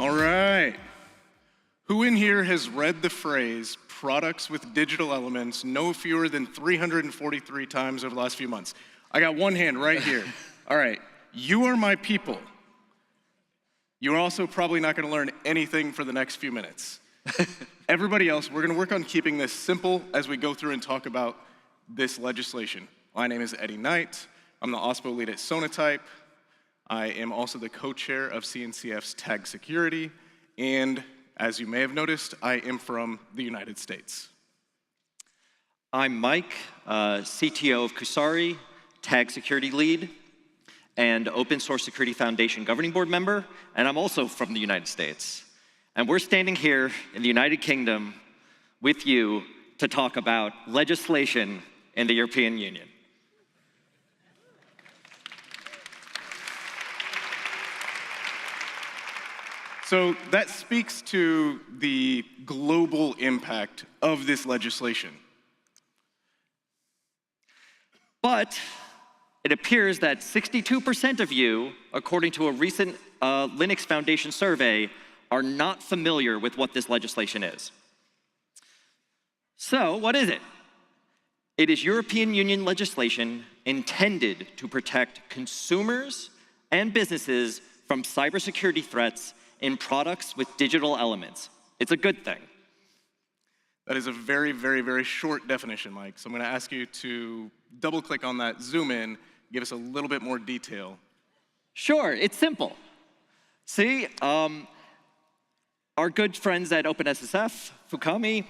All right. Who in here has read the phrase, products with digital elements, no fewer than 343 times over the last few months? I got one hand right here. All right. You are my people. You're also probably not going to learn anything for the next few minutes. Everybody else, we're going to work on keeping this simple as we go through and talk about this legislation. My name is Eddie Knight. I'm the OSPO lead at Sonatype. I am also the co-chair of CNCF's Tag Security, and as you may have noticed, I am from the United States. I'm Mike, CTO of Kusari, Tag Security Lead, and Open Source Security Foundation Governing Board member, and I'm also from the United States. And we're standing here in the United Kingdom with you to talk about legislation in the European Union. So that speaks to the global impact of this legislation. But it appears that 62% of you, according to a recent Linux Foundation survey, are not familiar with what this legislation is. So, what is it? It is European Union legislation intended to protect consumers and businesses from cybersecurity threats in products with digital elements. It's a good thing. That is a very, very, very short definition, Mike. So I'm going to ask you to double-click on that, zoom in, give us a little bit more detail. Sure, it's simple. See, our good friends at OpenSSF, Fukami,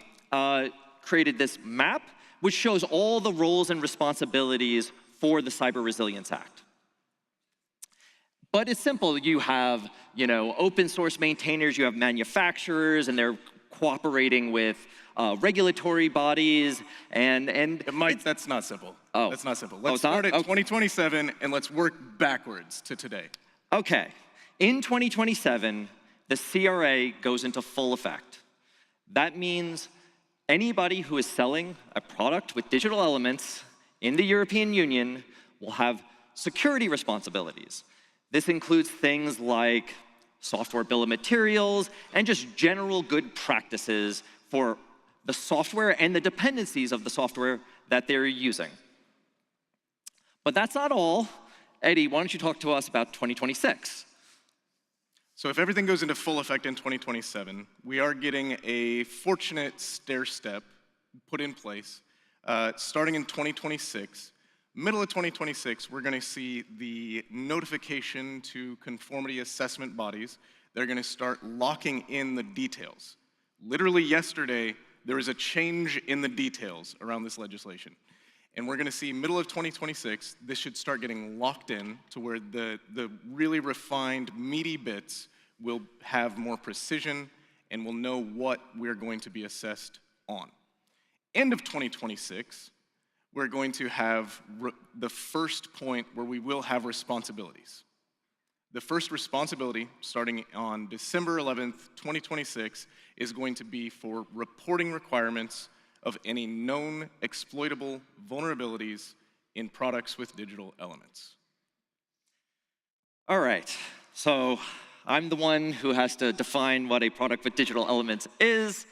created this map which shows all the roles and responsibilities for the Cyber Resilience Act. But it's simple. You have, open source maintainers, you have manufacturers, and they're cooperating with regulatory bodies, and Mike, that's not simple. Oh. That's not simple. Let's start at 2027, and let's work backwards to today. Okay. In 2027, the CRA goes into full effect. That means anybody who is selling a product with digital elements in the European Union will have security responsibilities. This includes things like software bill of materials and just general good practices for the software and the dependencies of the software that they're using. But that's not all. Eddie, why don't you talk to us about 2026? So if everything goes into full effect in 2027, we are getting a fortunate stair step put in place. Starting in 2026, middle of 2026, we're going to see the notification to conformity assessment bodies. They're going to start locking in the details. Literally yesterday, there was a change in the details around this legislation. And we're going to see middle of 2026, this should start getting locked in to where the really refined, meaty bits will have more precision and we'll know what we're going to be assessed on. End of 2026, we're going to have the first point where we will have responsibilities. The first responsibility, starting on December 11th, 2026, is going to be for reporting requirements of any known exploitable vulnerabilities in products with digital elements. All right, so I'm the one who has to define what a product with digital elements is.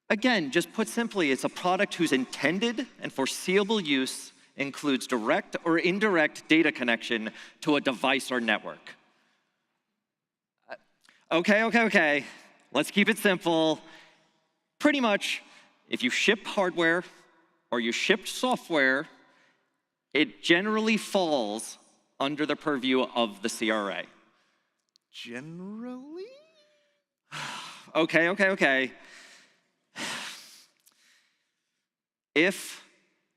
Again, just put simply, it's a product whose intended and foreseeable use includes direct or indirect data connection to a device or network. Okay. Let's keep it simple. Pretty much, if you ship hardware or you ship software, it generally falls under the purview of the CRA. Generally? Okay. If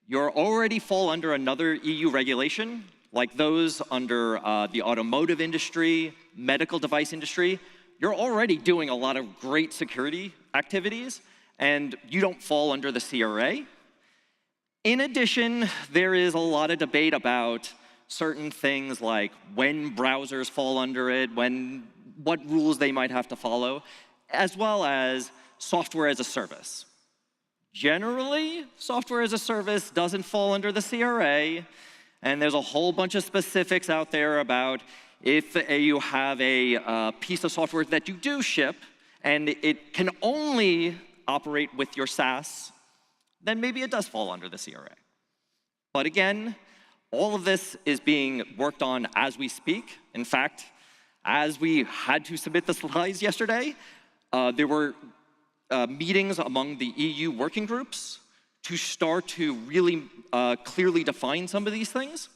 you already fall under another EU regulation, like those under the automotive industry, medical device industry, you're already doing a lot of great security activities, and you don't fall under the CRA. In addition, there is a lot of debate about certain things like when browsers fall under it, what rules they might have to follow, as well as software as a service. Generally, software as a service doesn't fall under the CRA, and there's a whole bunch of specifics out there about If you have a piece of software that you do ship and it can only operate with your SaaS, then maybe it does fall under the CRA. But again, all of this is being worked on as we speak. In fact, as we had to submit the slides yesterday, there were meetings among the EU working groups to start to really clearly define some of these things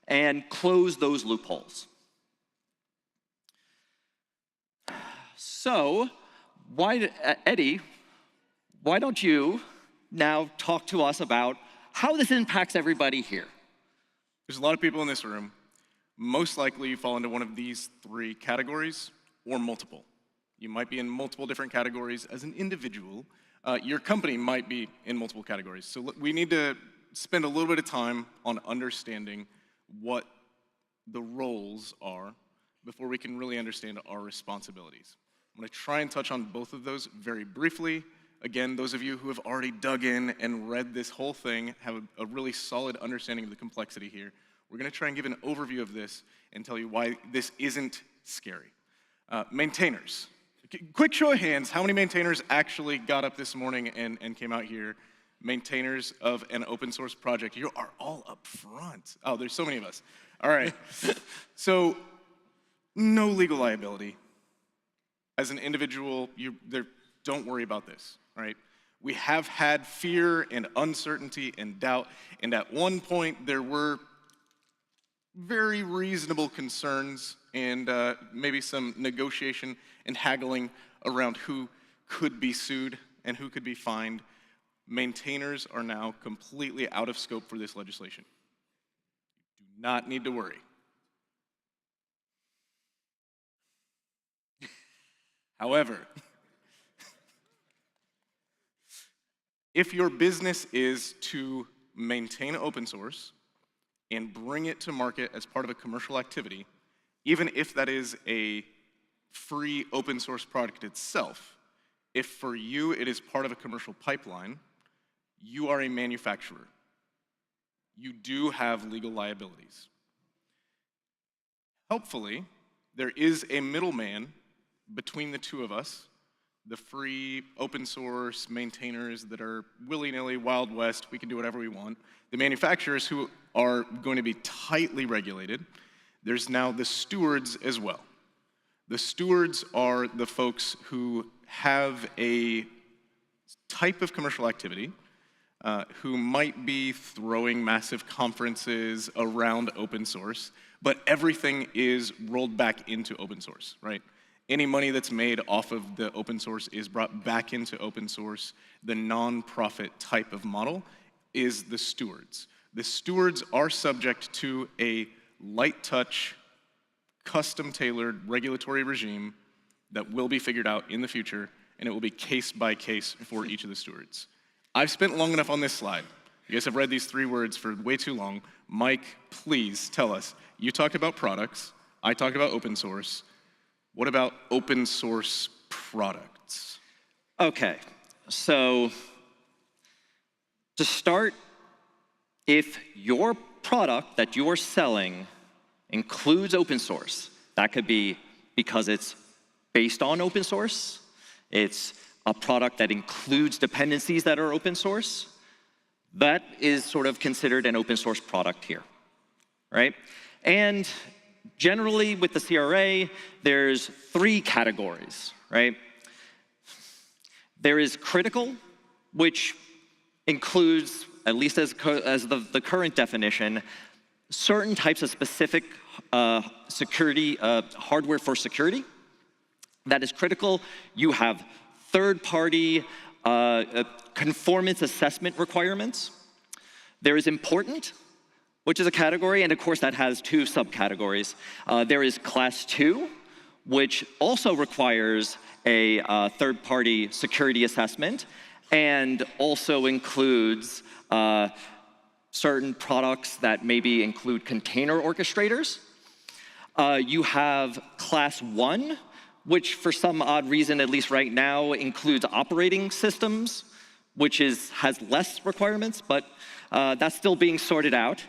and close those loopholes. So, Eddie, why don't you now talk to us about how this impacts everybody here? There's a lot of people in this room. Most likely you fall into one of these 3 categories or multiple. You might be in multiple different categories as an individual. Your company might be in multiple categories. So we need to spend a little bit of time on understanding what the roles are before we can really understand our responsibilities. I'm going to try and touch on both of those very briefly. Again, those of you who have already dug in and read this whole thing have a really solid understanding of the complexity here. We're going to try and give an overview of this and tell you why this isn't scary. Maintainers. Quick show of hands, how many maintainers actually got up this morning and came out here? Maintainers of an open source project. You are all up front. Oh, there's so many of us. All right. So, no legal liability. As an individual, don't worry about this, right? We have had fear and uncertainty and doubt, and at one point there were very reasonable concerns and maybe some negotiation and haggling around who could be sued and who could be fined. Maintainers are now completely out of scope for this legislation. You do not need to worry. However, if your business is to maintain open source and bring it to market as part of a commercial activity, even if that is a free open source product itself, if for you it is part of a commercial pipeline, you are a manufacturer. You do have legal liabilities. Hopefully, there is a middleman between the two of us, the free open source maintainers that are willy-nilly Wild West, we can do whatever we want, the manufacturers who are going to be tightly regulated. There's now the stewards as well. The stewards are the folks who have a type of commercial activity, who might be throwing massive conferences around open source, but everything is rolled back into open source, right? Any money that's made off of the open source is brought back into open source. The nonprofit type of model is the stewards. The stewards are subject to a light touch, custom-tailored regulatory regime that will be figured out in the future, and it will be case by case for each of the stewards. I've spent long enough on this slide. You guys have read these 3 words for way too long. Mike, please tell us. You talked about products. I talked about open source. What about open source products? Okay, so to start, if your product that you're selling includes open source, that could be because it's based on open source, it's a product that includes dependencies that are open source, that is sort of considered an open source product here, right? And generally with the CRA, there's 3 categories, right? There is critical, which includes, at least as the current definition, certain types of specific security, hardware for security. That is critical. You have third-party conformance assessment requirements. There is important, which is a category, and of course that has 2 subcategories. There is class 2, which also requires a third-party security assessment and also includes certain products that maybe include container orchestrators. You have class 1, which for some odd reason, at least right now, includes operating systems, which has less requirements, but that's still being sorted out.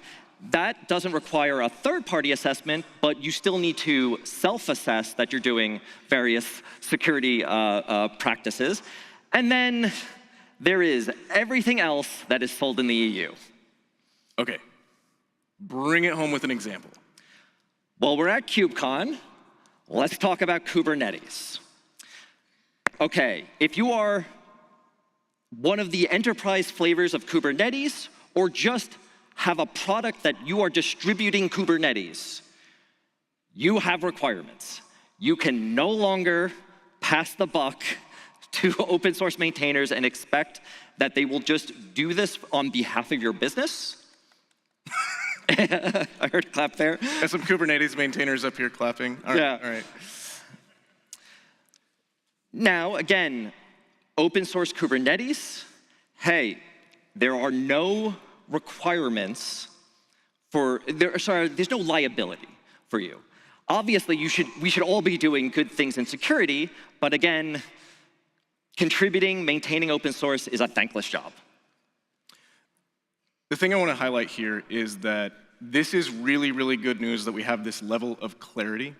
that doesn't require a third-party assessment, but you still need to self-assess that you're doing various security practices. And then there is everything else that is sold in the EU. Okay, bring it home with an example. Well, we're at KubeCon. Let's talk about Kubernetes. Okay, if you are one of the enterprise flavors of Kubernetes, or just have a product that you are distributing Kubernetes, you have requirements. You can no longer pass the buck to open source maintainers and expect that they will just do this on behalf of your business. I heard a clap there. Got some Kubernetes maintainers up here clapping. All right, Yeah. all right. Now, again, open source Kubernetes, hey, there are no requirements there's no liability for you. Obviously, we should all be doing good things in security, but again, contributing, maintaining open source is a thankless job. The thing I want to highlight here is that this is really, really good news that we have this level of clarity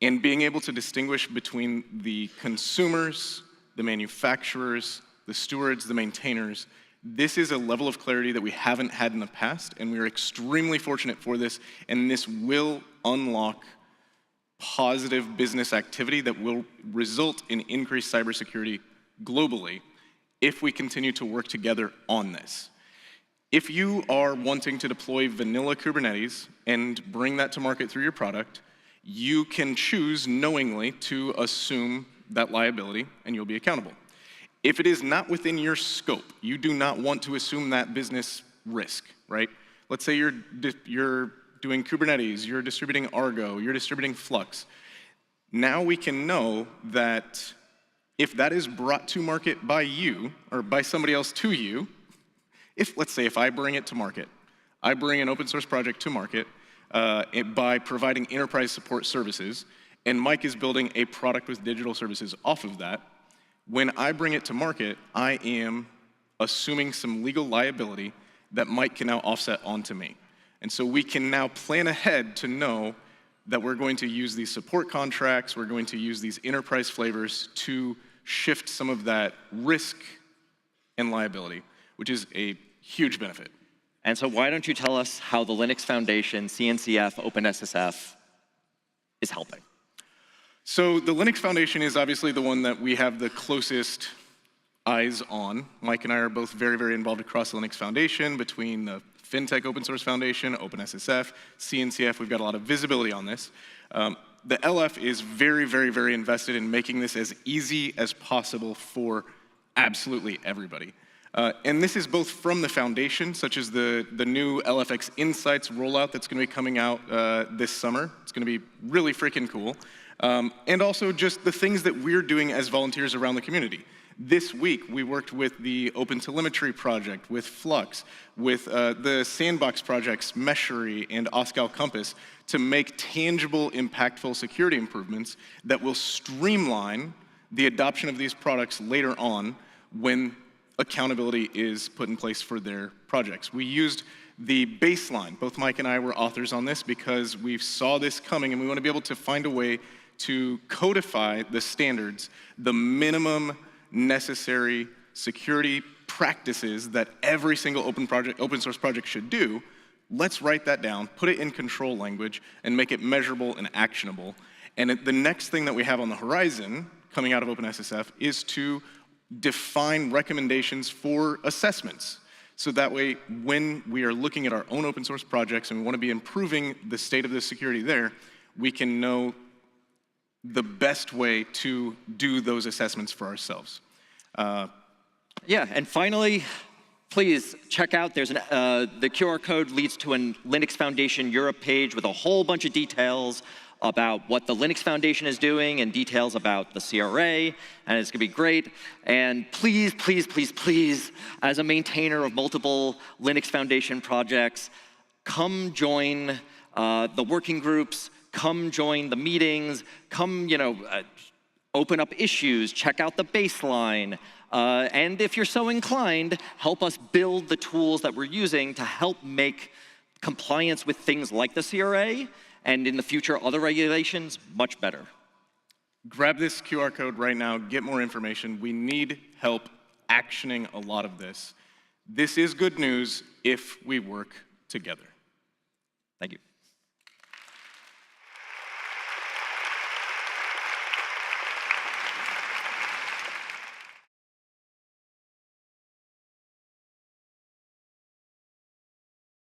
and being able to distinguish between the consumers, the manufacturers, the stewards, the maintainers. This is a level of clarity that we haven't had in the past, and we are extremely fortunate for this, and this will unlock positive business activity that will result in increased cybersecurity globally if we continue to work together on this. If you are wanting to deploy vanilla Kubernetes and bring that to market through your product, you can choose knowingly to assume that liability, and you'll be accountable. If it is not within your scope, you do not want to assume that business risk, right? Let's say you're doing Kubernetes, you're distributing Argo, you're distributing Flux. Now we can know that if that is brought to market by you, or by somebody else to you, let's say if I bring it to market, I bring an open source project to market by providing enterprise support services, and Mike is building a product with digital services off of that. When I bring it to market, I am assuming some legal liability that Mike can now offset onto me. And so we can now plan ahead to know that we're going to use these support contracts, we're going to use these enterprise flavors to shift some of that risk and liability, which is a huge benefit. And so why don't you tell us how the Linux Foundation, CNCF, OpenSSF is helping? So the Linux Foundation is obviously the one that we have the closest eyes on. Mike and I are both very, very involved across the Linux Foundation, between the FinTech Open Source Foundation, OpenSSF, CNCF. We've got a lot of visibility on this. The LF is very, very, very invested in making this as easy as possible for absolutely everybody. And this is both from the foundation, such as the new LFX Insights rollout that's going to be coming out this summer. It's going to be really freaking cool. And also just the things that we're doing as volunteers around the community. This week, we worked with the OpenTelemetry project, with Flux, with the Sandbox projects, Meshery and OSCAL Compass, to make tangible, impactful security improvements that will streamline the adoption of these products later on when accountability is put in place for their projects. We used the baseline. Both Mike and I were authors on this because we saw this coming, and we want to be able to find a way to codify the standards, the minimum necessary security practices that every single open source project should do. Let's write that down, put it in control language, and make it measurable and actionable. And the next thing that we have on the horizon, coming out of OpenSSF, is to define recommendations for assessments. So that way, when we are looking at our own open source projects and we want to be improving the state of the security there, we can know the best way to do those assessments for ourselves. Yeah, and finally, please check out, there's the QR code leads to a Linux Foundation Europe page with a whole bunch of details about what the Linux Foundation is doing and details about the CRA, and it's gonna be great. And please, please, please, please, as a maintainer of multiple Linux Foundation projects, come join the working groups, come join the meetings, come, open up issues, check out the baseline, and if you're so inclined, help us build the tools that we're using to help make compliance with things like the CRA, and in the future, other regulations, much better. Grab this QR code right now, get more information. We need help actioning a lot of this. This is good news if we work together. Thank you.